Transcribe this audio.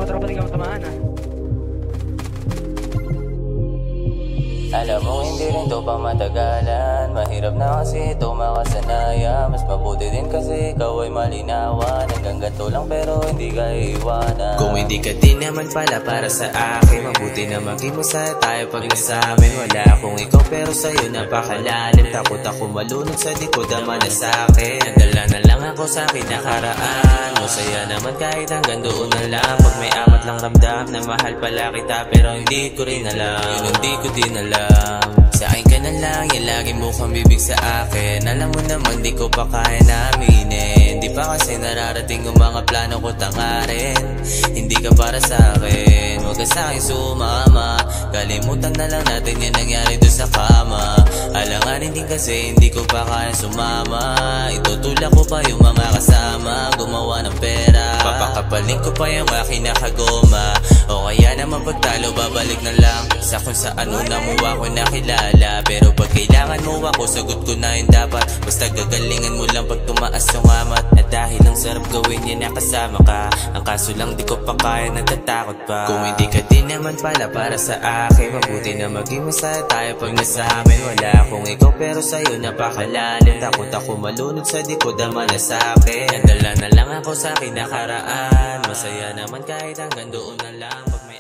Tropa, di ka matamaan ah. Alam mo hindi rin to pa matagalan. Mahirap na kasi ito makasanaya. Mas mabuti din kasi ikaw ay malinawan. Hanggang ganito lang pero hindi ka iiwanan. Kung hindi ka din naman pala para sa akin, mabuti na maging masaya tayo pag nasamin. Wala akong ikaw pero sa'yo napakalalim. Takot ako malunod sa likod naman na sa'kin. Nadala na lang ako sa akin nakaraan. Masaya naman kahit hanggang doon na lang. Pag may amat lang ramdam na mahal pala kita, pero hindi ko rin alam. Yun hindi ko din alam. Sa akin ka na lang, yan lagi mo kang bibig sa akin. Alam mo naman di ko pa kaya na aminin. Di pa kasi nararating yung mga plano ko tangarin. Hindi ka para sa akin, huwag ka sa akin sumama. Kalimutan na lang natin yan nangyari doon sa kama. Alanganin din kasi hindi ko pa kaya sumama. Itutulak ko pa yung mga kasama, gumawa ng pera. Papakapaling ko pa yung aking nakagoma. O kaya naman pagtalo babalik na lang sa kung saan una mo ako nakilala. Pero pag kailangan mo ako, sagot ko na yung dapat. Basta gagalingan mo lang pag tumaas yung amat. At dahil ang sarap gawin yan nakasama ka, ang kaso lang di ko pa kaya, natatakot pa. Kung hindi ka din naman pala para sa akin, mabuti na maging masaya tayo pag nasa amin. Wala akong ikaw pero sa'yo napakalalim. Takot ako malunod sa likod naman na sa'kin. Nadala na lang ako sa akin nakaraan. Masaya naman kahit hanggang doon na lang. Pag may